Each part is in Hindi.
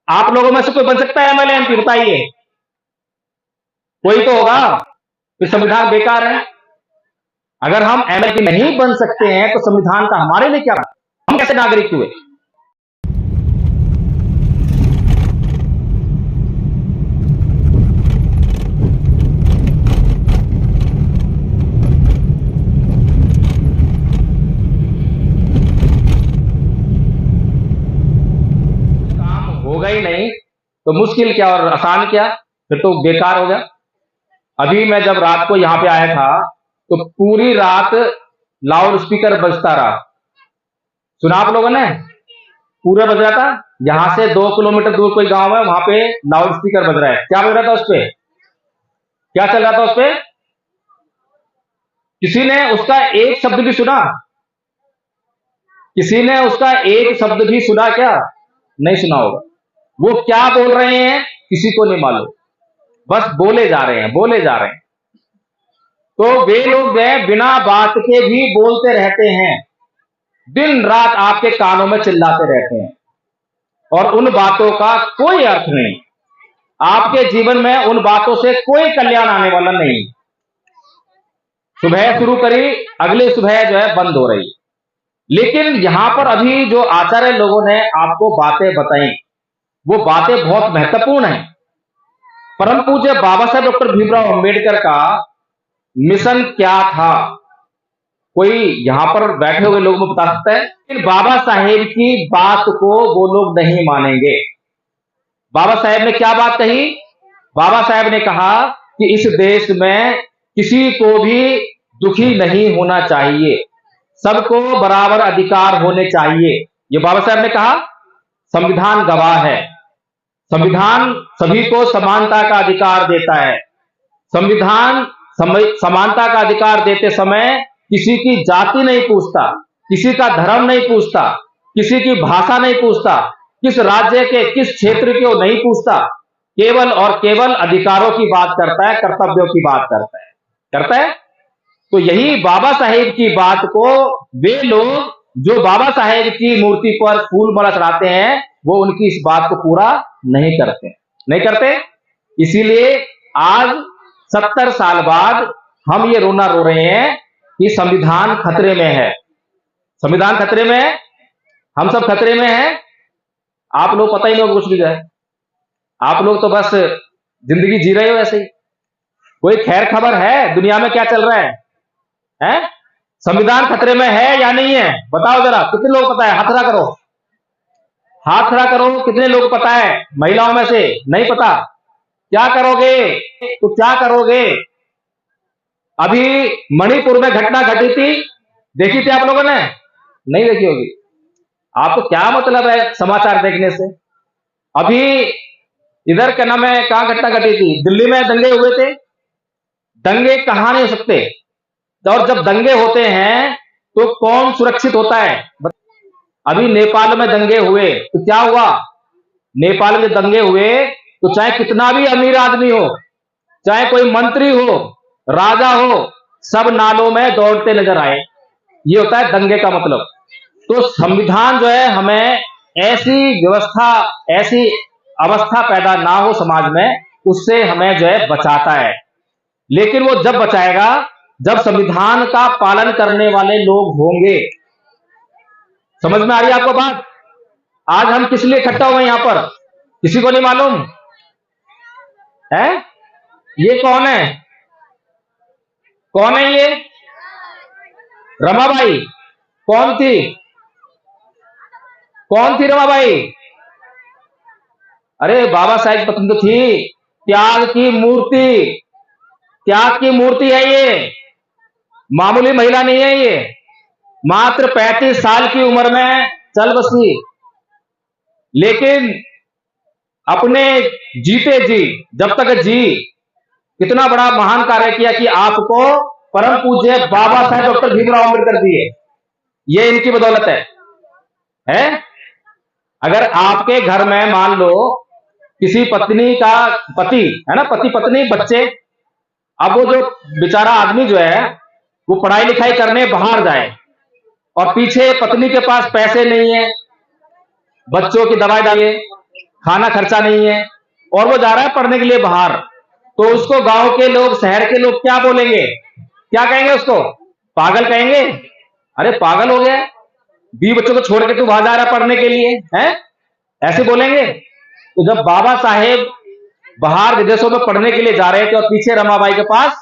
आप लोगों में से कोई बन सकता है एमएलए एमपी? बताइए, कोई तो होगा। फिर संविधान बेकार है। अगर हम एमएलए नहीं बन सकते हैं तो संविधान का हमारे लिए क्या? हम कैसे नागरिक हुए? काम होगा ही नहीं तो मुश्किल क्या और आसान क्या? फिर तो बेकार हो गया। अभी मैं जब रात को यहां पे आया था तो पूरी रात लाउड स्पीकर बजता रहा। सुना आप लोगों ने? पूरा बज रहा था। यहां से 2 किलोमीटर दूर कोई गांव है, वहां पे लाउड स्पीकर बज रहा है। क्या बज रहा था उस पे? क्या चल रहा था उस पे? किसी ने उसका एक शब्द भी सुना? किसी ने उसका एक शब्द भी सुना क्या? नहीं सुना होगा। वो क्या बोल रहे हैं किसी को नहीं मालूम, बस बोले जा रहे हैं, बोले जा रहे हैं। तो वे लोग बिना बात के भी बोलते रहते हैं, दिन रात आपके कानों में चिल्लाते रहते हैं, और उन बातों का कोई अर्थ नहीं। आपके जीवन में उन बातों से कोई कल्याण आने वाला नहीं। सुबह शुरू करी, अगले सुबह जो है बंद हो रही। लेकिन यहां पर अभी जो आचार्य लोगों ने आपको बातें बताई, वो बातें बहुत महत्वपूर्ण हैं। परम पूज्य बाबा साहेब डॉक्टर भीमराव अंबेडकर का मिशन क्या था? कोई यहां पर बैठे हुए लोग में बता सकता है? लेकिन बाबा साहेब की बात को वो लोग नहीं मानेंगे। बाबा साहेब ने क्या बात कही? बाबा साहेब ने कहा कि इस देश में किसी को भी दुखी नहीं होना चाहिए, सबको बराबर अधिकार होने चाहिए। ये बाबा साहेब ने कहा। संविधान गवाह है। संविधान सभी को समानता का अधिकार देता है। संविधान समानता का अधिकार देते समय किसी की जाति नहीं पूछता, किसी का धर्म नहीं पूछता, किसी की भाषा नहीं पूछता, किस राज्य के किस क्षेत्र के वो नहीं पूछता, केवल और केवल अधिकारों की बात करता है, कर्तव्यों की बात करता है। तो यही बाबा साहेब की बात को वे लोग जो बाबा साहेब की मूर्ति पर फूल माला चढ़ाते हैं, वो उनकी इस बात को पूरा नहीं करते। इसीलिए आज 70 साल बाद हम ये रोना रो रहे हैं कि संविधान खतरे में है। संविधान खतरे में है, हम सब खतरे में हैं। आप लोग पता ही नहीं कुछ भी है। आप लोग तो बस जिंदगी जी रहे हो ऐसे ही। कोई खैर खबर है दुनिया में क्या चल रहा है? हैं? संविधान खतरे में है या नहीं है? बताओ जरा, कितने लोग पता है? हाथ खड़ा करो, हाथ खड़ा करो। कितने लोग पता है? महिलाओं में से नहीं पता। क्या करोगे? तो क्या करोगे? अभी मणिपुर में घटना घटी थी, देखी थी आप लोगों ने? नहीं देखी होगी। आपको क्या मतलब है समाचार देखने से? अभी इधर क्या नाम है, कहां घटना घटी थी? दिल्ली में दंगे हुए थे। दंगे कहां नहीं हो सकते, और जब दंगे होते हैं तो कौन सुरक्षित होता है? अभी नेपाल में दंगे हुए तो क्या हुआ? नेपाल में दंगे हुए तो चाहे कितना भी अमीर आदमी हो, चाहे कोई मंत्री हो, राजा हो, सब नालों में दौड़ते नजर आए। ये होता है दंगे का मतलब। तो संविधान जो है हमें ऐसी व्यवस्था, ऐसी अवस्था पैदा ना हो समाज में, उससे हमें जो है बचाता है। लेकिन वो जब बचाएगा जब संविधान का पालन करने वाले लोग होंगे। समझ में आ रही है आपको बात? आज हम किस लिए इकट्ठा हुए यहां पर, किसी को नहीं मालूम है? ये कौन है? कौन है ये? रमाबाई। कौन थी? कौन थी रमाबाई? अरे बाबा साहेब पत्नी तो थी। त्याग की मूर्ति, त्याग की मूर्ति है ये, मामूली महिला नहीं है ये। मात्र 35 साल की उम्र में चल बसी, लेकिन अपने जीते जी, जब तक जी, कितना बड़ा महान कार्य किया कि आपको परम पूज्य बाबा साहेब डॉक्टर भीमराव अम्बेडकर दिए। ये इनकी बदौलत है? अगर आपके घर में मान लो किसी पत्नी का पति है ना, पति पत्नी बच्चे, अब वो जो बेचारा आदमी जो है वो पढ़ाई लिखाई करने बाहर जाए और पीछे पत्नी के पास पैसे नहीं है, बच्चों की दवाई डालिए, खाना खर्चा नहीं है, और वो जा रहा है पढ़ने के लिए बाहर, तो उसको गांव के लोग, शहर के लोग क्या बोलेंगे, क्या कहेंगे उसको? पागल कहेंगे। अरे पागल हो गया, 20 बच्चों को छोड़ के तू वहां जा रहा है पढ़ने के लिए, है? ऐसे बोलेंगे। तो जब बाबा साहेब बाहर विदेशों में पढ़ने के लिए जा रहे थे और पीछे रमाबाई के पास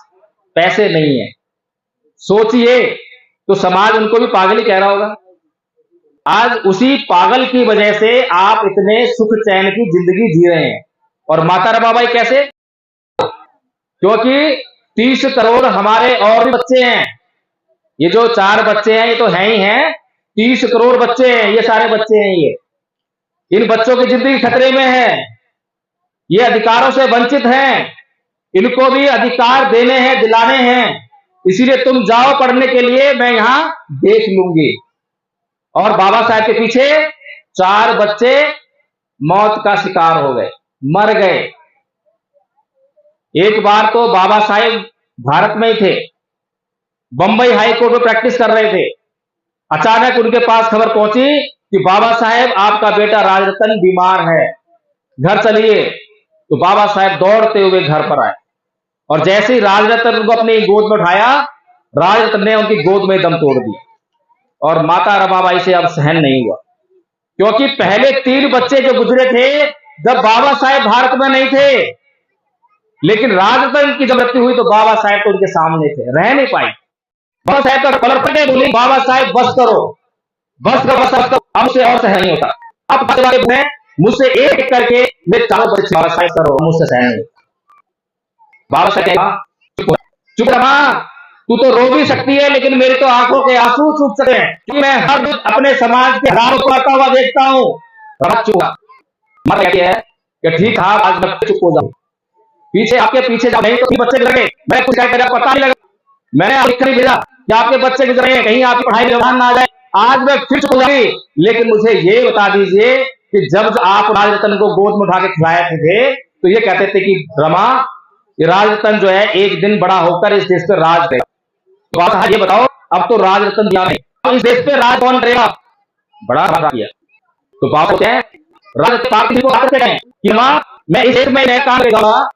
पैसे नहीं है, सोचिए, तो समाज उनको भी पागल ही कह रहा होगा। आज उसी पागल की वजह से आप इतने सुख चैन की जिंदगी जी रहे हैं। और माता रमाबाई कैसे? क्योंकि 30 करोड़ हमारे और भी बच्चे हैं। ये जो 4 बच्चे हैं ये तो हैं ही हैं, 30 करोड़ बच्चे हैं, ये सारे बच्चे हैं। ये इन बच्चों की जिंदगी खतरे में है, ये अधिकारों से वंचित हैं, इनको भी अधिकार देने हैं, दिलाने हैं। इसीलिए तुम जाओ पढ़ने के लिए, मैं यहां देख लूंगी। और बाबा साहब के पीछे 4 बच्चे मौत का शिकार हो गए, मर गए। एक बार तो बाबा साहेब भारत में ही थे, बंबई हाई कोर्ट में प्रैक्टिस कर रहे थे। अचानक उनके पास खबर पहुंची कि बाबा साहेब आपका बेटा राजरतन बीमार है, घर चलिए। तो बाबा साहेब दौड़ते हुए घर पर आए, और जैसे ही राजरतन को अपनी गोद में उठाया, राजरतन ने उनकी गोद में दम तोड़ दिया। और माता रमाबाई से अब सहन नहीं हुआ, क्योंकि पहले 3 बच्चे जो गुजरे थे जब बाबा साहेब भारत में नहीं थे, लेकिन राजरतन की जब मृत्यु हुई तो बाबा साहेब तो उनके सामने थे, रह नहीं पाई। बाबा साहेब का कलर पटे, बोली बाबा साहेब बस करो, बस करो, बस करो, अब से और सहन नहीं होता। अब मुझसे एक एक करके मेरे चारों बच्चे बाबा साहेब करो, मुझसे सहन नहीं होता। बाबा साहेब चुप रहा, तू तो रो भी सकती है, लेकिन मेरी तो आंखों के आंसू चूक सकते हैं, क्योंकि मैं हर रोज अपने समाज के हजारों को आता हुआ देखता हूं। मत कहती है कि ठीक है आज मैं चुप हो जाऊं, पीछे आपके पीछे जाओ, नहीं तो बच्चे गुजर गए, मैं कुछ क्या पता नहीं लगा, मैंने लिख कर भेजा कि आपके बच्चे गुजरे हैं, कहीं आपकी पढ़ाई में ध्यान ना आ जाए। आज मैं फिर चुप हो गई, लेकिन मुझे ये बता दीजिए कि जब आप राजरतन को गोद में उठा के खिलाए थे तो ये कहते थे कि रमा, ये राजरतन जो है एक दिन बड़ा होकर इस देश पर राज करेगा। तो ये बताओ, अब तो राजरतन दिया नहीं, अब इस देश पे राज कौन करेगा? बड़ा किया। तो बाप क्या है, राजरतन को आते हैं कि रमा, मैं इस देश में काम करेगा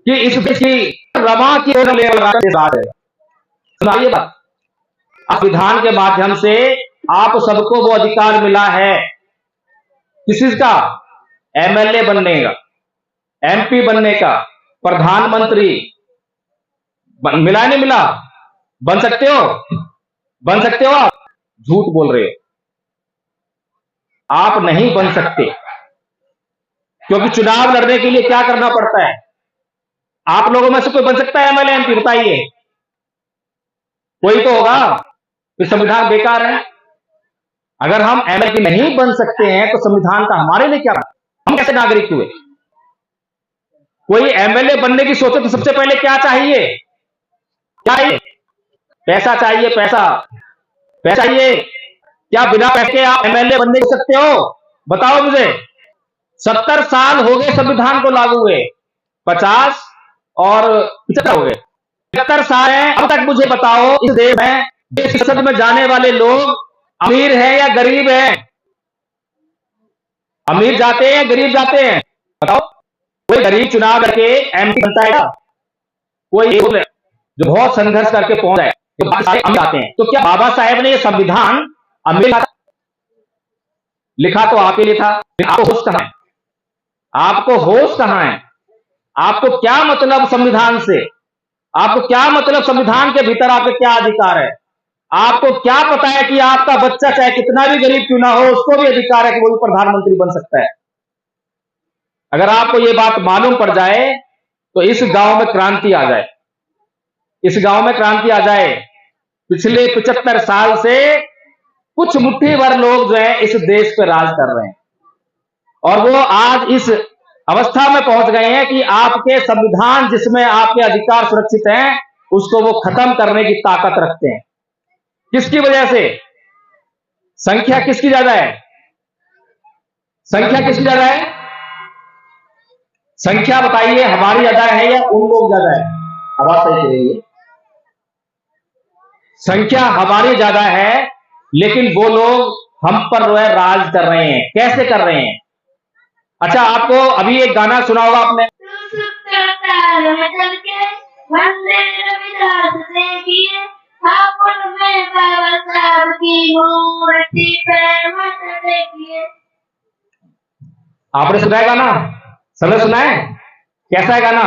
कि इस देश की रमा की राज है। सुनाइए बात, संविधान के माध्यम से आप सबको वो अधिकार मिला है, किसी का एमएलए बनने का, एमपी बनने का, प्रधानमंत्री मिला नहीं मिला? बन सकते हो, बन सकते हो? आप झूठ बोल रहे हो, आप नहीं बन सकते, क्योंकि चुनाव लड़ने के लिए क्या करना पड़ता है? आप लोगों में से कोई बन सकता है एमएलए एमपी? बताइए, कोई तो होगा। तो संविधान बेकार है। अगर हम एमएलए नहीं बन सकते हैं तो संविधान का हमारे लिए क्या? हम कैसे नागरिक हुए? कोई एमएलए बनने की सोचे तो सबसे पहले क्या चाहिए? क्या चाहिए? पैसा चाहिए, पैसा, पैसा चाहिए। क्या बिना पैसे के आप एमएलए बनने हो सकते हो? बताओ मुझे। 70 साल हो गए संविधान को लागू हुए, 50 और 75 हो गए, 75 साल है। अब तक मुझे बताओ, इस देश में संसद में जाने वाले लोग अमीर हैं या गरीब हैं? अमीर जाते हैं, गरीब जाते हैं? बताओ। कोई गरीब चुनाव करके एमपी बनता है? कोई जो बहुत संघर्ष करके पहुंच जाए तो हम जाते हैं। तो क्या बाबा साहेब ने ये संविधान अमीर लिखा? तो आप ही लिखा, आपको होश कहां है? आपको होश कहां है? आपको क्या मतलब संविधान से? आपको क्या मतलब संविधान के भीतर आपके क्या अधिकार है? आपको क्या पता है कि आपका बच्चा चाहे कितना भी गरीब क्यों ना हो, उसको भी अधिकार है कि वो भी प्रधानमंत्री बन सकता है? अगर आपको ये बात मालूम पड़ जाए तो इस गांव में क्रांति आ जाए, इस गांव में क्रांति आ जाए। पिछले 75 साल से कुछ मुट्ठी भर लोग जो है इस देश पर राज कर रहे हैं, और वो आज इस अवस्था में पहुंच गए हैं कि आपके संविधान जिसमें आपके अधिकार सुरक्षित हैं, उसको वो खत्म करने की ताकत रखते हैं। किसकी वजह से? संख्या किसकी ज्यादा है? संख्या किसकी ज्यादा है? संख्या बताइए, हमारी ज्यादा है या उन लोग ज्यादा है? आवाज सही करिए। संख्या हमारी ज्यादा है, लेकिन वो लोग हम पर जो है राज कर रहे हैं। कैसे कर रहे हैं? अच्छा, आपको अभी एक गाना सुना होगा आपने, वंदे रविदास देविए ठाकुर में बाबा साहब की मूर्ति पे मत देखिए। आपने सुना है गाना? सबने सुना है? कैसा है गाना?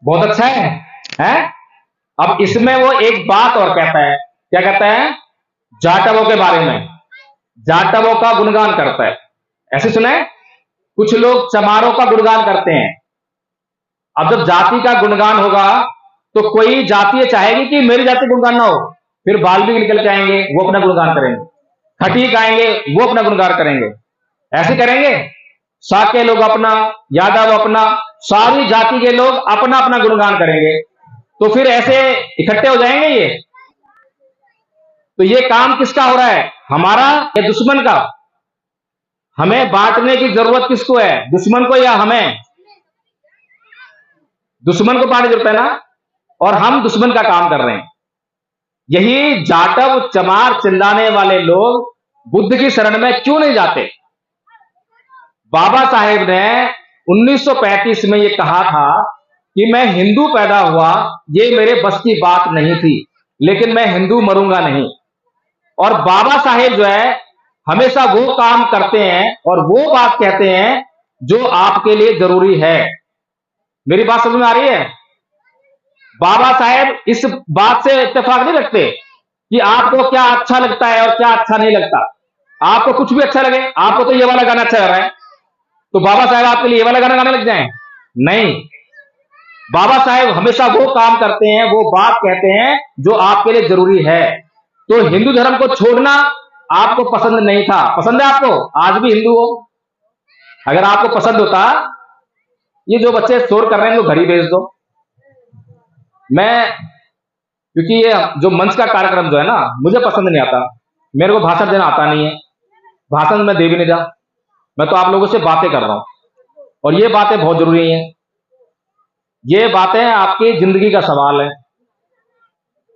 बहुत अच्छा है, हैं? अब इसमें वो एक बात और कहता है, क्या कहता है? जाटवों के बारे में, जाटवों का गुणगान करता है। ऐसे सुना है? कुछ लोग चमारों का गुणगान करते हैं। अब जब जाति का गुणगान होगा तो कोई जाति ये चाहेगी कि मेरी जाति गुणगान ना हो, फिर बाल्मीकि निकल के आएंगे, वो अपना गुणगान करेंगे, खटीक आएंगे, वो अपना गुणगान करेंगे। ऐसे करेंगे? साके लोग अपना, यादव अपना, सारी जाति के लोग अपना अपना गुणगान करेंगे, तो फिर ऐसे इकट्ठे हो जाएंगे ये। तो ये काम किसका हो रहा है? हमारा या दुश्मन का? हमें बांटने की जरूरत किसको है? दुश्मन को या हमें? दुश्मन को बांटने की जरूरत है ना, और हम दुश्मन का काम कर रहे हैं। यही जाटव चमार चिल्लाने वाले लोग बुद्ध की शरण में क्यों नहीं जाते? बाबा साहेब ने 1935 में ये कहा था कि मैं हिंदू पैदा हुआ, ये मेरे बस की बात नहीं थी, लेकिन मैं हिंदू मरूंगा नहीं। और बाबा साहेब जो है हमेशा वो काम करते हैं और वो बात कहते हैं जो आपके लिए जरूरी है। मेरी बात समझ में आ रही है? बाबा साहेब इस बात से इत्तेफाक नहीं रखते कि आपको क्या अच्छा लगता है और क्या अच्छा नहीं लगता। आपको कुछ भी अच्छा लगे, आपको तो ये वाला गाना अच्छा लग रहा है, तो बाबा साहेब आपके लिए ये वाला गाना गाने लग जाएं? नहीं, बाबा साहेब हमेशा वो काम करते हैं, वो बात कहते हैं जो आपके लिए जरूरी है। तो हिंदू धर्म को छोड़ना आपको पसंद नहीं था। पसंद है आपको? आज भी हिंदू हो। अगर आपको पसंद होता, ये जो बच्चे शोर कर रहे हैं, इनको घर ही भेज दो। मैं, क्योंकि ये जो मंच का कार्यक्रम जो है ना, मुझे पसंद नहीं आता, मेरे को भाषण देना आता नहीं है, भाषण मैं दे भी नहीं रहा, मैं तो आप लोगों से बातें कर रहा हूं, और ये बातें बहुत जरूरी हैं। ये बातें आपकी जिंदगी का सवाल है,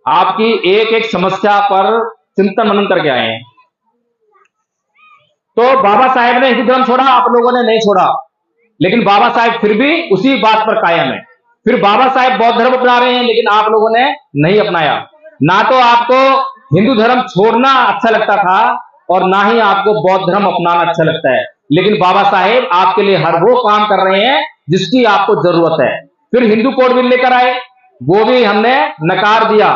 आपकी एक एक समस्या पर चिंतन मनन करके आए हैं। तो बाबा साहेब ने हिंदू धर्म छोड़ा, आप लोगों ने नहीं छोड़ा, लेकिन बाबा साहेब फिर भी उसी बात पर कायम है। फिर बाबा साहेब बौद्ध धर्म अपना रहे हैं, लेकिन आप लोगों ने नहीं अपनाया। ना तो आपको हिंदू धर्म छोड़ना अच्छा लगता था और ना ही आपको बौद्ध धर्म अपनाना अच्छा लगता है, लेकिन बाबा साहेब आपके लिए हर वो काम कर रहे हैं जिसकी आपको जरूरत है। फिर हिंदू कोड बिल लेकर आए, वो भी हमने नकार दिया।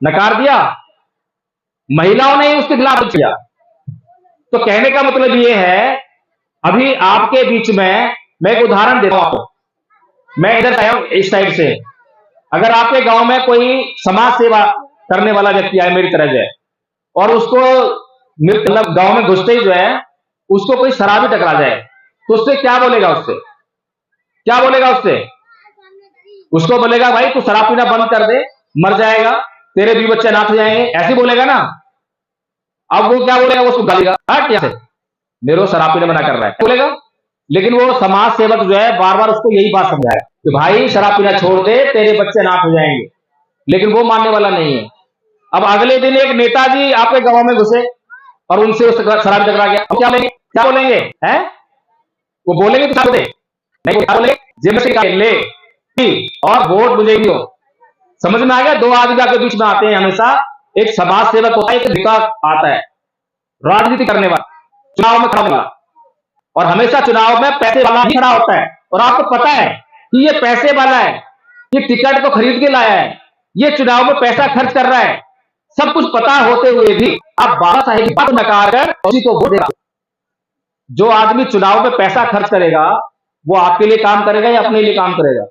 नकार दिया, महिलाओं ने उसके खिलाफ किया। तो कहने का मतलब ये है, अभी आपके बीच में मैं एक उदाहरण देता हूं आपको। मैं इधर आया हूं इस साइड से। अगर आपके गांव में कोई समाज सेवा करने वाला व्यक्ति आए मेरी तरह से, और उसको मतलब गांव में घुसते ही जो है उसको कोई शराबी टकरा जाए, तो उससे क्या बोलेगा? उससे क्या बोलेगा? उसको बोलेगा भाई तू शराब पीना बंद कर दे, मर जाएगा, तेरे भी बच्चे अनाथ हो जाएंगे, ऐसे बोलेगा ना। अब वो क्या बोलेगा? उसको गालेगा, हट यहाँ से, मेरे को शराब पीने मना कर रहा है, बोलेगा। लेकिन वो समाज सेवक जो है बार बार उसको यही बात समझाए कि भाई शराब पीना छोड़ दे, तेरे बच्चे अनाथ हो जाएंगे, लेकिन वो मानने वाला नहीं है। अब अगले दिन एक नेताजी आपके गांव में घुसे और उनसे शराब टकरा गया, क्या बोलेंगे? क्या बोलेंगे? हैं? वो बोलेंगे कि छोड़ दे, नहीं बोलेंगे जिम्मेदारी ले और वोट मुझे ही हो। समझ में आ गया? दो आदमी आपके बीच में आते हैं हमेशा, एक समाज सेवक होता है, एक नेता आता है, राजनीति करने वाला, चुनाव में खड़ा वाला, और हमेशा चुनाव में पैसे वाला ही खड़ा होता है। और आपको पता है कि ये पैसे वाला है, ये टिकट को खरीद के लाया है, ये चुनाव में पैसा खर्च कर रहा है, सब कुछ पता होते हुए भी आप बाबा साहेब की बात नकार कर उसी को वोट देगा। जो आदमी चुनाव में पैसा खर्च करेगा वो आपके लिए काम करेगा या अपने लिए काम करेगा?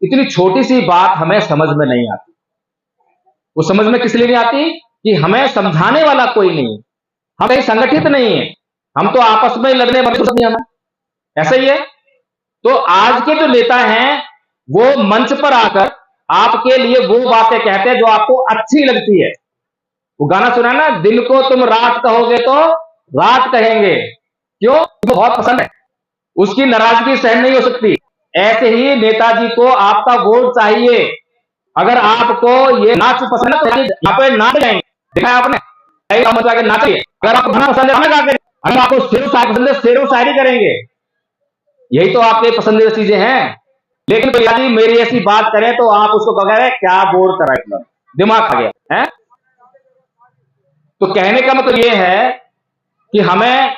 इतनी छोटी सी बात हमें समझ में नहीं आती। वो समझ में किस लिए नहीं आती? कि हमें समझाने वाला कोई नहीं, हम कहीं संगठित नहीं है, हम तो आपस में लड़ने वाले नहीं, हमें ऐसा ही है। तो आज के जो नेता हैं वो मंच पर आकर आपके लिए वो बातें कहते हैं जो आपको अच्छी लगती है। वो गाना सुना ना, दिन को तुम रात कहोगे तो रात कहेंगे, क्यों? वो बहुत पसंद है, उसकी नाराजगी सहन नहीं हो सकती। ऐसे ही नेताजी को आपका वोट चाहिए। अगर आपको ये नाच पसंद है तो यहाँ पे नाच जाएंगे, देखा है आपने? नाचिए। अगर आपको गाना पसंद है गाना गाते, अगर आपको शेरो शायरी पसंद है शेरो शायरी करेंगे। यही तो आपके पसंदीदा चीजें हैं। लेकिन भैया जी मेरी ऐसी बात करें तो आप उसको कह रहे क्या बोर करा, एकदम दिमाग खा गया है। तो कहने का मतलब ये है कि हमें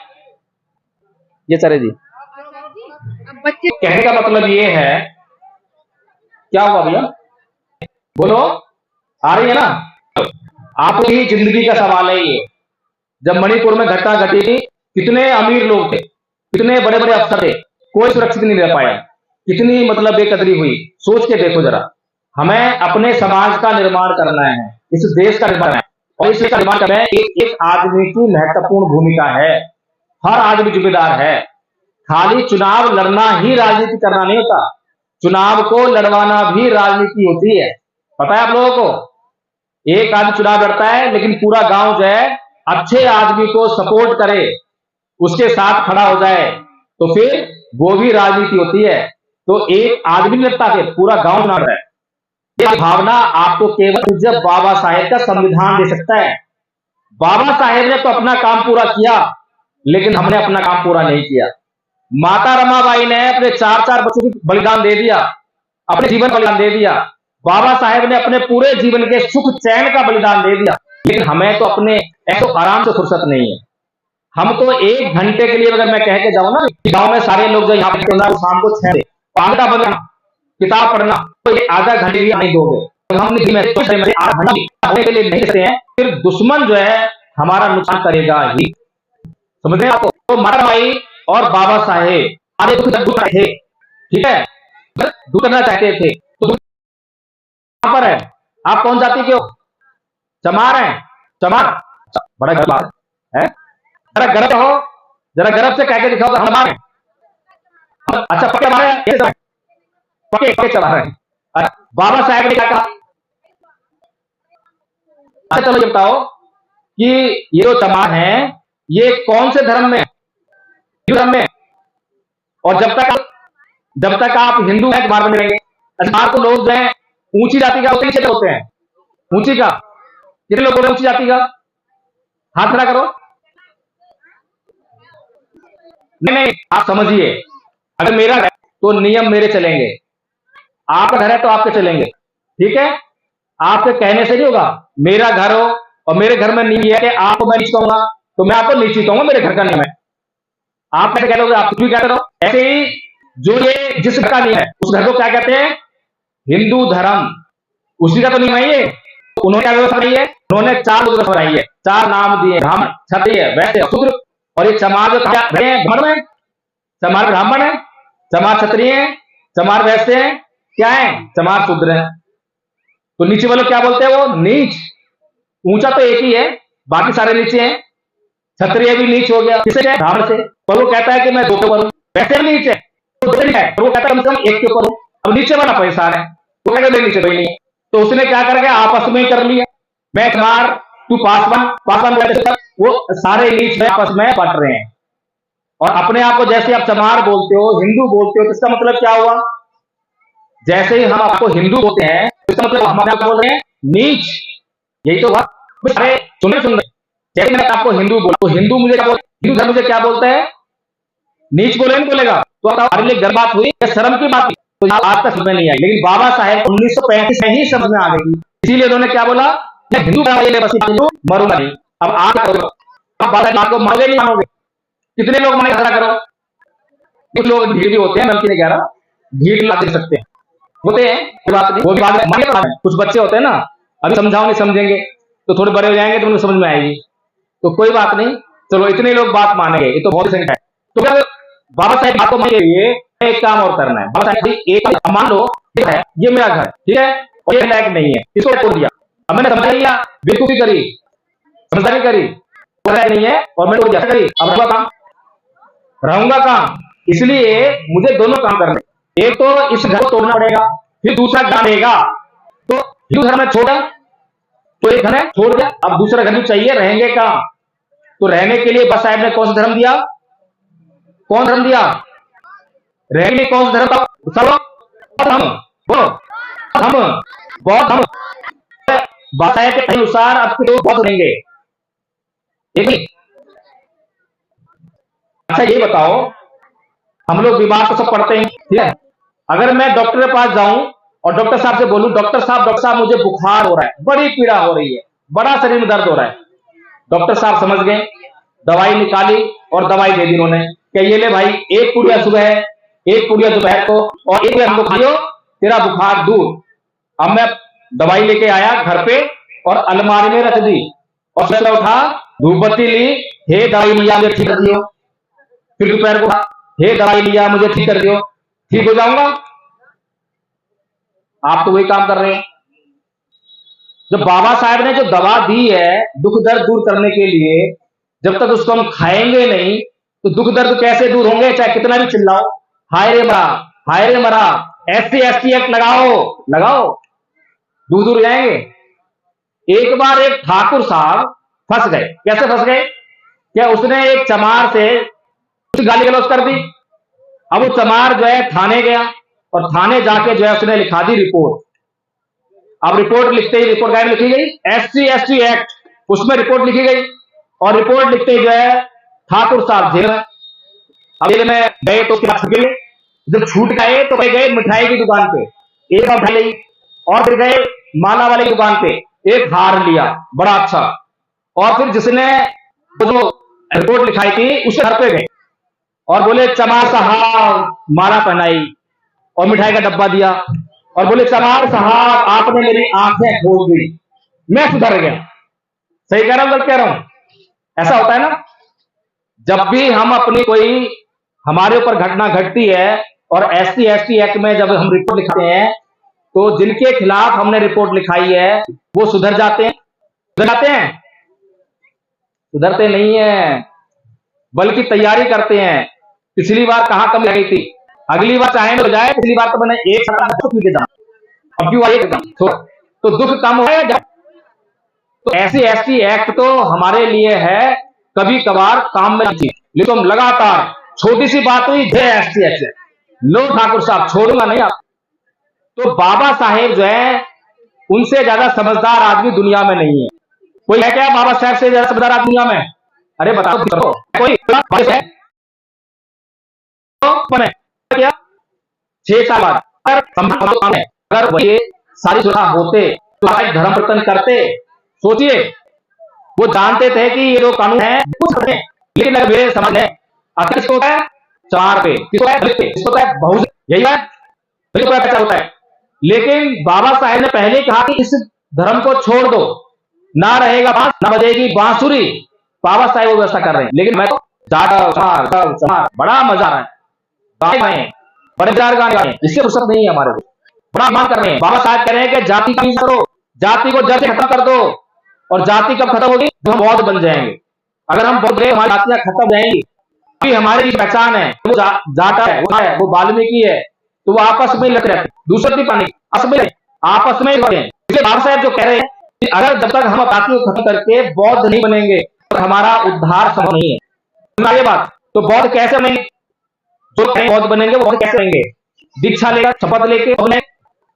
ये सरे जी बच्चे, कहने का मतलब ये है, क्या हुआ भैया बोलो, आ रही है ना। आपकी जिंदगी का सवाल है ये। जब मणिपुर में घटना घटी थी, कितने अमीर लोग थे, कितने बड़े बड़े अफसर थे, कोई सुरक्षित नहीं रह पाया, कितनी मतलब बेकदरी हुई। सोच के देखो जरा। हमें अपने समाज का निर्माण करना है, इस देश का निर्माण है, और इस देश का निर्माण करना है एक आदमी की महत्वपूर्ण भूमिका है। हर आदमी जिम्मेदार है। खाली चुनाव लड़ना ही राजनीति करना नहीं होता, चुनाव को लड़वाना भी राजनीति होती है। पता है आप लोगों को। एक आदमी चुनाव लड़ता है लेकिन पूरा गांव जो है अच्छे आदमी को सपोर्ट करे, उसके साथ खड़ा हो जाए, तो फिर वो भी राजनीति होती है। तो एक आदमी लड़ता है, पूरा गांव लड़ रहा है। यह भावना आपको केवल जब बाबा साहेब का संविधान दे सकता है। बाबा साहेब ने तो अपना काम पूरा किया, लेकिन हमने अपना काम पूरा नहीं किया। माता रमाबाई ने अपने 4-4 बच्चों को बलिदान दे दिया, अपने जीवन का बलिदान दे दिया। बाबा साहेब ने अपने पूरे जीवन के सुख चैन का बलिदान दे दिया, लेकिन हमें तो अपने ऐसे आराम से फुर्सत नहीं है। हम तो 1 घंटे के लिए अगर मैं कह के जाऊं ना, गांव में सारे लोग जो यहाँ पे शाम को 6 बजे पांगटा बजना, किताब पढ़ना, तो ये आधा घंटे भी नहीं दोगे। तो हम आधा घंटा होने के लिए नहीं देते हैं, फिर दुश्मन जो है हमारा नुकसान करेगा ही। समझ रहे हैं आपको। तो माता रमाबाई और बाबा साहेब आगे दूर थे, ठीक है, दूर करना चाहते थे। तो पर है, आप कौन जाति के हो? चमार हैं, चमार, बड़ा गर्व है। जरा गर्व हो, जरा गर्व से कह के दिखाओ हम चमार हैं। अच्छा पक्के चमार हैं, पक्के चमार हैं। बाबा साहेब ने क्या कहा? अच्छा चलो ये बताओ कि ये जो चमार हैं ये कौन से धर्म में? हिंदू धर्म में। और जब तक आप हिंदू हैं बाहर में रहेंगे। चमार को लोग जो है ऊंची जाति का होते हैं, होते हैं ऊंची का। कितने लोग बोले ऊंची जाति का? हाथ खड़ा करो। नहीं आप समझिए, अगर मेरा घर तो नियम मेरे चलेंगे, आपका घर है तो आपके चलेंगे, ठीक है। आपके कहने से नहीं होगा। मेरा घर हो और मेरे घर में नहीं है कि आपको मैं नीच कहूंगा, तो मैं आपको नीची कहूंगा, मेरे घर का नियम है। आप कैसे कह लोगे? आप कुछ भी कहते रहो। ऐसे ही जो ये जिस घर का नियम है उस घर को क्या कहते हैं? हिंदू धर्म। उसी का तो नियम है ये। उन्होंने क्या व्यवस्था बनाई है? उन्होंने 4 व्यवस्था बनाई है, 4 नाम दिए, ब्राह्मण, क्षत्रिय, वैश्य, शूद्र। और ये चमार ब्राह्मण है, चमार ब्राह्मण है, चमार क्षत्रिय है, चमार वैश्य है, क्या है? चमार शूद्र है। तो नीचे वाले क्या बोलते हैं? वो नीच। ऊंचा तो एक ही है, बाकी सारे नीचे हैं। क्षत्रिय भी नीच हो गया, किससे? ब्राह्मण से। पर वो कहता है कि मैं 2 के ऊपर हूं। वैसे भी नीच है, तो वो कहता है कम से कम 1 के ऊपर हूं। अब नीचे वाला परेशान है, वो कहता है नीचे कोई नहीं। तो उसने क्या करके आपस में ही कर लिया, मैं चमार तू पासवान, वो सारे नीच में आपस में बट रहे हैं। और अपने आप को जैसे आप चमार बोलते हो, हिंदू बोलते हो, तो इसका मतलब क्या हुआ? जैसे ही हम आपको हिंदू बोलते हैं, इसका मतलब हम आपको बोल रहे हैं नीच। यही तो हुआ। अरे सुन रहे, जैसे मैं आपको हिंदू बोला तो हिंदू मुझे क्या बोलता है? हिंदू धर्म मुझे क्या बोलता है? नीच बोले नहीं बोलेगा। तो हमारे लिए गर्व बात हुई या शर्म की बात? तो आज तक समझ में नहीं आई, लेकिन बाबा साहेब 1935 में ही समझ में आ गई। इसीलिए उन्होंने क्या बोला? हिंदू हिंदू मरूंगा नहीं। अब आप आपको मानोगे नहीं मानोगे? कितने लोग माने खड़ा करो? कुछ लोग भीड़ भी होते हैं, मैं नहीं कह रहा, भीड़ ला दे सकते हैं, होते हैं, बात नहीं, वो भी बाद में कुछ बच्चे होते हैं ना, अभी समझाओ नहीं समझेंगे, तो थोड़े बड़े हो जाएंगे तो उन्हें समझ में आएगी। तो कोई बात नहीं, चलो इतने लोग बात मानेंगे, ये तो बहुत संख्या है। तो क्या बाबा साहेब बात को मानने के लिए एक काम और करना है। बाबा साहेब एक मान लो है ये मेरा घर, ठीक है, और ये लायक नहीं है, इसको छोड़ दिया। अब मैंने समझ लिया, बेवकूफी करी, समझदारी करी, नहीं है और मैंने जैसा करी, अब रहूंगा काम। इसलिए मुझे दोनों काम करने, एक तो इस घर को तोड़ना पड़ेगा, फिर दूसरा घर रहेगा। तो हिंदू धर्म में छोड़ा तो एक घर है छोड़ दिया, अब दूसरा घर भी चाहिए, रहेंगे कहां? तो रहने के लिए बस साहब ने कौन सा धर्म दिया? कौन धर्म दिया? रहने के कौन सा धर्म? बौद्ध धर्म। बात के अनुसार अब तो बौद्ध रहेंगे। अच्छा ये बताओ हम लोग बीमार तो सब पड़ते हैं, ठीक है। अगर मैं डॉक्टर के पास जाऊं और डॉक्टर साहब से बोलूं, डॉक्टर साहब मुझे बुखार हो रहा है, बड़ी पीड़ा हो रही है, बड़ा शरीर में दर्द हो रहा है, डॉक्टर साहब समझ गए, दवाई निकाली और दवाई दे दी उन्होंने कि ये ले भाई, एक पुड़िया सुबह, एक पुड़िया दोपहर को और एक पुड़िया हमको खा लो, तेरा बुखार दूर। अब मैं दवाई लेके आया घर पे और अलमारी में रख दी और सुबह उठा, धूपबत्ती ली, हे दवाई मैया मुझे ठीक कर दियो। फिर दोपहर को, हे दवाई लिया मुझे ठीक कर दियो, ठीक हो जाऊंगा। आप तो वही काम कर रहे हैं। जब बाबा साहब ने जो दवा दी है दुख दर्द दूर करने के लिए, जब तक उसको हम खाएंगे नहीं तो दुख दर्द कैसे दूर होंगे, चाहे कितना भी चिल्लाओ, हाय रे मरा, हाय रे मरा, SC/ST एक्ट लगाओ लगाओ, दूर दूर जाएंगे। एक बार एक ठाकुर साहब फंस गए। कैसे फंस गए? क्या उसने एक चमार से गाली गलौज कर दी। अब वो चमार जो है थाने गया और थाने जाके जो है उसने लिखा दी रिपोर्ट। अब रिपोर्ट लिखते ही रिपोर्ट गायब लिखी गई, SC/ST एक्ट, उसमें रिपोर्ट लिखी गई और रिपोर्ट लिखते ही जो है ठाकुर साहब जेल में। अब जेल में गए तो उसके बाद छूट गए। जब छूट गए तो गए मिठाई की दुकान पे, एक और मिठाई ली और फिर गए माला वाली दुकान पे, एक हार लिया बड़ा अच्छा, और फिर जिसने जो रिपोर्ट लिखाई थी उसके घर पे गए और बोले चमार साहब, माला पहनाई और मिठाई का डब्बा दिया और बोले चमार साहब आपने मेरी आंखें खोल दी, मैं सुधर गया। सही कह रहा हूं, गलत कह रहा हूं? ऐसा होता है ना, जब भी हम अपनी कोई हमारे ऊपर घटना घटती है और SC/ST एक्ट में जब हम रिपोर्ट लिखते हैं तो जिनके खिलाफ हमने रिपोर्ट लिखाई है वो सुधर जाते हैं? सुधर जाते हैं? सुधरते नहीं है, बल्कि तैयारी करते हैं। पिछली बार कहां कम लगी थी, अगली बार चाहे हो जाए, पिछली बार तो मैंने एक साथ पी के जाना, अब क्यों आई तो दुख कम हो जाए। तो SC/ST एक्ट तो हमारे लिए है कभी कभार काम में चीज, लेकिन तुम लगातार छोटी सी बात हुई SC/ST लो ठाकुर साहब छोड़ूंगा नहीं आप। तो बाबा साहेब जो है उनसे ज्यादा समझदार आदमी दुनिया में नहीं है। कोई है क्या बाबा साहेब से ज्यादा समझदार आदमी दुनिया में? अरे बताओ कोई है? क्या 6 साल बाद अगर वही सारी सुविधा होते तो धर्म परिवर्तन करते? सोचिए, वो जानते थे कि ये जो कानून है कुछ है, लेकिन अगर मेरे समझ में किसको होता है चार पे, किसको है दलित पे, किसको होता है बहुजन, यही है दलित पे अच्छा होता है। लेकिन बाबा साहेब ने पहले कहा कि इस धर्म को छोड़ दो, ना रहेगा बांस ना बजेगी बांसुरी। बाबा साहेब वो व्यवस्था कर रहे हैं, लेकिन मैं तो बड़ा मजा आ रहा है, बड़े गाने गाए, इससे फुर्सत नहीं है हमारे को, बड़ा मान कर रहे हैं। बाबा साहब कह रहे हैं कि जाति का करो, जाति को जड़ से खत्म कर दो, और जाति कब खत्म होगी? तो हम बौद्ध बन जाएंगे। अगर हम बौद्ध हमारी जातियां खत्म जाएंगी। अभी हमारी पहचान है वो जाटा है, वो वाल्मीकि है, तो वो आपस में लग रहते, दूसरे पानी आपस में बाबा साहब जो कह रहे हैं कि अगर जब तक हम जाति को खत्म करके बौद्ध नहीं बनेंगे तो हमारा उद्धार संभव नहीं है। ये बात तो बौद्ध कैसे बनेंगे? जो बौद्ध बनेंगे वो कैसे बनेंगे? दीक्षा लेकर, शपथ लेके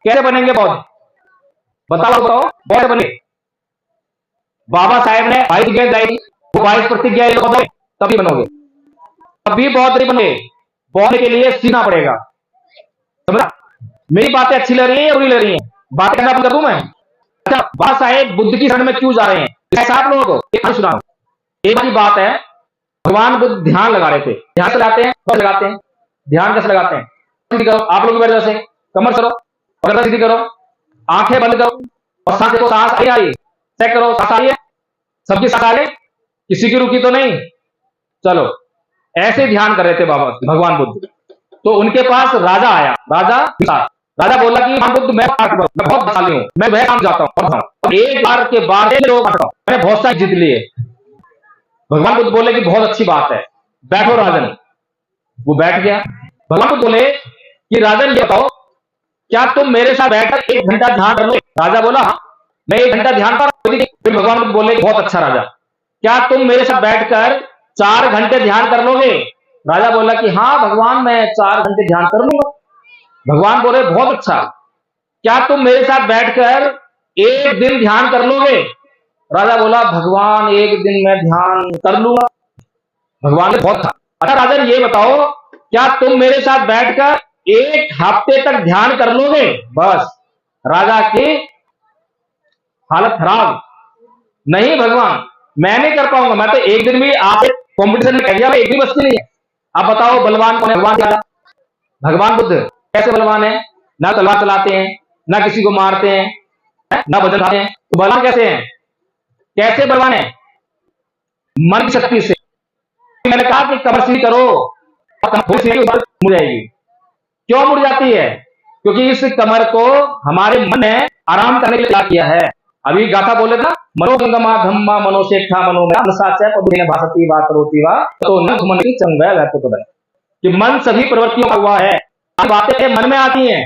कैसे बनेंगे बौद्ध? बताओ बौद्ध बने। बाबा साहेब ने 22 प्रतिज्ञा तभी बनोगे, तभी बौद्ध नहीं बने। बौद्ध के लिए सीखना पड़ेगा, समझा? मेरी बातें अच्छी लग रही है, बुरी लग रही है? बात करना बंद कर दूं मैं? अच्छा, बाबा साहेब बुद्ध की शरण में क्यों जा रहे हैं? आप लोगों को एक सुनाओ। एक बारी बात है, भगवान बुद्ध ध्यान लगा रहे थे। ध्यान से लगाते हैं, कैसे लगाते हैं? ध्यान कैसे लगाते हैं? करो, आप लोग बैठ जैसे कमर करो, गर्दन सीधी करो, आंखें बंद करो और सांस देखो, सांस आ रही, चेक करो सांस आ रही है, सबकी सांस आ रही, किसी की रुकी तो नहीं। चलो, ऐसे ध्यान कर रहे थे बाबा भगवान बुद्ध। तो उनके पास राजा आया, राजा बोला कि भगवान बुद्ध मैं बहुत बलशाली हूं, मैं वह काम जाता हूं और एक बार के बाद मैंने बहुत सारे जीत लिए। भगवान बुद्ध बोले कि बहुत अच्छी बात है, बैठो राजन। वो बैठ गया। भगवान बुद्ध बोले कि राजन ये बताओ, क्या तुम मेरे साथ बैठकर 1 घंटा ध्यान कर लो? राजा बोला हाँ, मैं 1 घंटा ध्यान कर। फिर भगवान बुद्ध बोले बहुत अच्छा राजा, क्या तुम मेरे साथ बैठकर 4 घंटे ध्यान कर लोगे? राजा बोला कि हाँ भगवान, मैं 4 घंटे ध्यान कर लूंगा। भगवान बोले बहुत अच्छा, क्या तुम मेरे साथ बैठकर 1 दिन ध्यान कर लोगे? राजा बोला भगवान 1 दिन में ध्यान कर लूंगा। भगवान ने बहुत अच्छा राजन ये बताओ क्या तुम मेरे साथ बैठकर एक हफ्ते तक ध्यान कर लोगे? बस राजा की हालत खराब। नहीं भगवान, मैं नहीं कर पाऊंगा, मैं तो एक दिन भी आप कॉम्पिटिशन में कह दिया, एक भी बस की नहीं है। अब बताओ बलवान कौन है? भगवान क्या? भगवान बुद्ध कैसे बलवान है? ना तलवार चलाते हैं, ना किसी को मारते हैं, ना वजन उठाते हैं, तो बलवान कैसे हैं? कैसे बलवान है? मन की शक्ति से। मैंने कहा कि कमर सीधी करो, थोड़ी सी ऊपर मुड़ जाएगी। क्यों मुड़ जाती है? क्योंकि इस कमर को हमारे मन ने आराम करने के लिए किया है। अभी गाथा बोले था, मनोगंगमा धम्मा मनोशेखा मनोमया अनुसाचे पदुने भासती वा करोति वा तो न मन की चंगया रहते पद, कि मन सभी प्रवृत्तियों का हुआ है। बातें मन में आती हैं।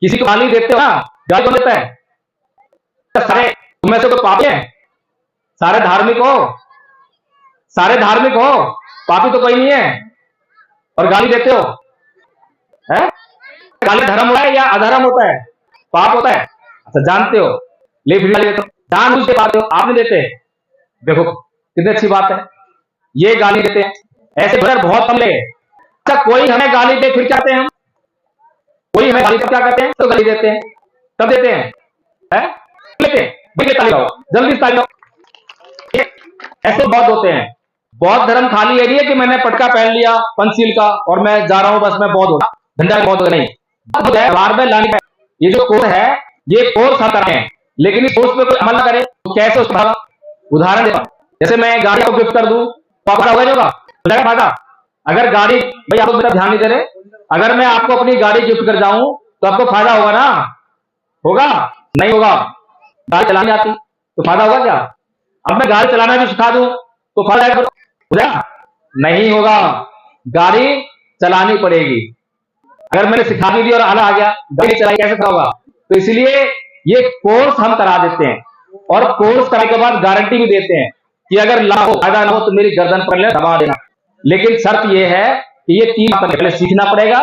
किसी को गाली देते हो ना, गाली कौन देता है? सारे तुम्हें से कोई पापी है? सारे धार्मिक हो, सारे धार्मिक हो, पापी तो कोई नहीं है, और गाली देते हो है? गाली धर्म होता है या अधर्म होता है? पाप होता है। अच्छा जानते हो, ले फिर गाली देते हो, जान बुझ के पाते हो, आप नहीं देते। देखो कितनी अच्छी बात है, ये गाली देते हैं, ऐसे बहुत कम ले। अच्छा कोई हमें गाली दे फिर क्या कहते हैं हम? कोई हमें गाली क्या कहते हैं? तो गाली देते हैं, तब देते हैं, है? लेते हैं, जल्दी से ताली लाओ। ऐसे बहुत होते हैं। बौद्ध धर्म खाली ये नहीं है कि मैंने पटका पहन लिया पंचशील का और मैं जा रहा हूं, बस मैं बौद्ध होगा, झंडा बौद्ध होगा, नहीं। व्यवहार में लाने का ये जो कोर्स है, ये कोर्स हम कर रहे हैं, लेकिन इस कोर्स पे कोई अमल ना करे तो कैसे उसका उदाहरण देगा? जैसे मैं गाड़ी को गिफ्ट कर दूं तो आपका होगा नहीं होगा? हो जाएगा फायदा? अगर गाड़ी, भाई आप मेरा ध्यान नहीं दे रहे, अगर मैं आपको अपनी गाड़ी गिफ्ट कर जाऊं तो आपको फायदा होगा ना? होगा? नहीं होगा। गाड़ी चलानी आती तो फायदा होगा क्या? अब मैं गाड़ी चलाना भी सिखा दूं तो फायदा हो जाएगा? नहीं होगा। गाड़ी चलानी पड़ेगी। अगर मैंने सिखा दी और आला आ गया, गाड़ी चलाई कैसे होगा? तो इसलिए ये कोर्स हम करा देते हैं, और कोर्स कराने के बाद गारंटी भी देते हैं कि अगर लाभ हो फायदा ना हो तो मेरी गर्दन पर दबा देना। लेकिन शर्त यह है कि ये 3 पहले सीखना पड़ेगा,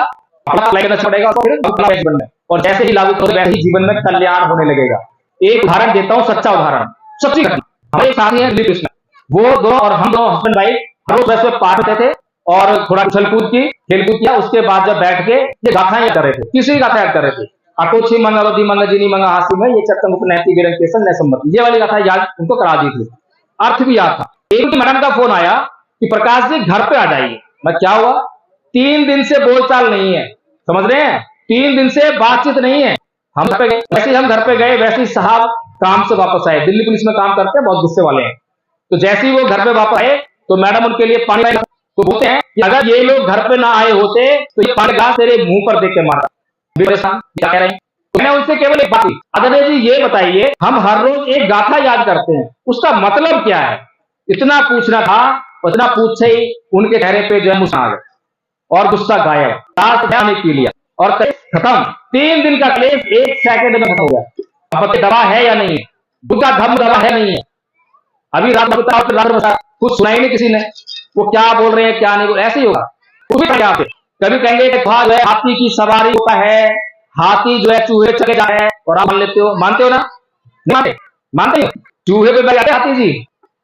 अप्लाई करना पड़ेगा, और फिर जीवन में, और जैसे ही लागू करो वैसे ही जीवन में कल्याण होने लगेगा। एक उदाहरण देता हूं, सच्चा उदाहरण, सच्ची घटना। हमारे साथी हैं दिलीप कृष्ण, वो दोनों और हम दोनों हस्बैंड वाइफ हर रोज वैसे पाठ करते थे और थोड़ा खेलकूद किया। उसके बाद जब बैठ के ये गाथा याद कर रहे थे, तीसरी गाथा याद कर रहे थे, अकोची मंगा रोधी मंगा जिनी मंगा हासी में ये चक्कर उपनैति विरंग केसन सम्मति, ये वाली गाथा याद उनको करा दी थी, अर्थ भी याद था। एक मैडम का फोन आया कि प्रकाश जी घर पे आ जाइए। मैं क्या हुआ? 3 दिन से बोलचाल नहीं है, समझ रहे हैं? 3 दिन से बातचीत नहीं है। हम घर पे गए, वैसे ही हम घर पे गए, वैसे ही साहब काम से वापस आए, दिल्ली पुलिस में काम करते हैं, बहुत गुस्से वाले हैं। तो जैसे ही वो घर पे वापस आए तो मैडम उनके लिए पानी लाई, तो बोलते हैं कि अगर ये लोग घर पे ना आए होते तो ये पानी ग्लास तेरे मुंह पर देख के मारता। परेशान क्या कह रहे हैं? तो मैंने उनसे केवल एक बात, अजय जी ये बताइए, हम हर रोज एक गाथा याद करते हैं, उसका मतलब क्या है? इतना पूछना था, उतना पूछे ही उनके चेहरे पे जो है मुस्कुरा आ गए और गुस्सा गायब, ग्लास पी लिया और खत्म। 3 दिन का क्लेश 1 सेकंड में खत्म हो गया। अब दवा है या नहीं? बुद्धा धम्म दवा है नहीं है? अभी रात बता कुछ सुनाई नहीं किसी ने, वो क्या बोल रहे हैं क्या नहीं, ऐसे ही होगा। कभी कहेंगे कि हाथी की सवारी होता है, हाथी जो है चूहे चले जाते हैं, और आप मान लेते हो, मानते हो ना? नहीं मानते हो? चूहे पे बैठ जाते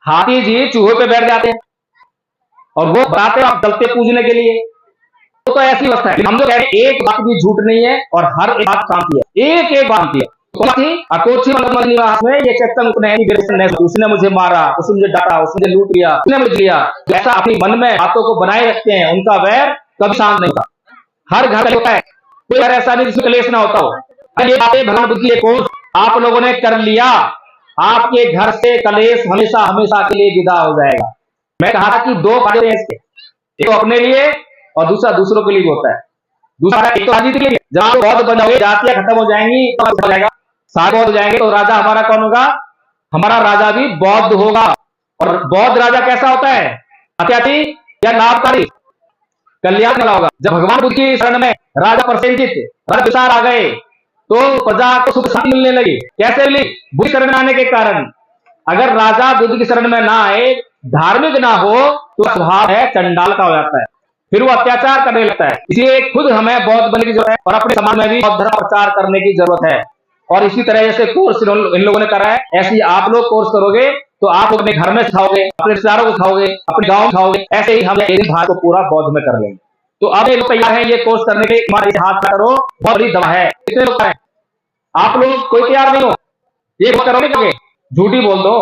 हाथी जी चूहे पे बैठ जाते हैं और वो बताते हैं आप दलते पूजने के लिए। तो ऐसी अवस्था है। हम लोग कह रहे हैं एक बात भी झूठ नहीं है और हर एक बात शांति है, एक बात है। अकोची निवास में ये उसने मुझे मारा, उसने मुझे डांटा, उसने लूट लिया, उसने मुझे लिया। तो ऐसा अपनी मन में बातों को बनाए रखते हैं, उनका वैर कभी शांत नहीं होता। हर घर होता है, कोई घर ऐसा नहीं जिसमें कलेश ना होता हो। ये बातें भगवान बुद्ध की कोर्स आप लोगों ने कर लिया, आपके घर से कलेश हमेशा हमेशा के लिए विदा हो जाएगा। मैं कहा था कि 2 फायदे हैं इसके, एक तो अपने लिए और दूसरा दूसरों के लिए भी होता है। दूसरा एक तो राजनीति के लिए, जब आप बौद्ध बन जाओगे, जातियां खत्म हो जाएंगी तो हो जाएगा, सारे बौद्ध हो जाएंगे तो राजा हमारा कौन होगा? हमारा राजा भी बौद्ध होगा। और बौद्ध राजा कैसा होता है? अत्याचारी या लाभकारी, कल्याण वाला होगा। जब भगवान बुद्ध की शरण में राजा प्रसेनजित विचार आ गए तो प्रजा को सुख शांति मिलने लगी। कैसे मिली? बुद्ध शरण में आने के कारण। अगर राजा बुद्ध की शरण में ना आए, धार्मिक ना हो, तो स्वभाव है चंडाल का हो जाता है, फिर वो अत्याचार करने लगता है। इसलिए खुद हमें बौद्ध बनने की जरूरत है और अपने समाज में भी बौद्ध धर्म प्रचार करने की जरूरत है। और इसी तरह जैसे कोर्स इन लोगों ने करा है, ऐसे ही आप लोग कोर्स करोगे तो आप अपने घर में सिखाओगे, अपने रिश्तेदारों को सिखाओगे, अपने गांव में सिखाओगे, ऐसे ही हम एक दिन भारत को पूरा बौद्ध में कर लेंगे। तो अब ये लोग तैयार हैं ये कोर्स करने के, ईमानदारी से हाथ खड़ा करो, बहुत बड़ी दवा है। कितने लोग हैं? आप लोग कोई तैयार नहीं हो? ये करोगे क्या? झूठी बोल दो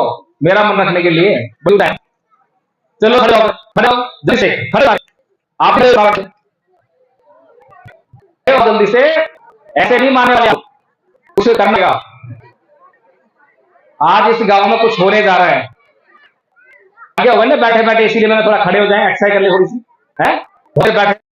मेरा मन रखने के लिए। चलो खड़े हो जल्दी से, खड़े हो आप, जल्दी से, ऐसे नहीं मानने वाले आप, कुछ करने का। आज इस गांव में कुछ होने जा रहा है, क्या होगा ना बैठे बैठे, इसीलिए मैंने थोड़ा खड़े हो जाए, एक्सरसाइज कर ले थोड़ी सी है बैठे।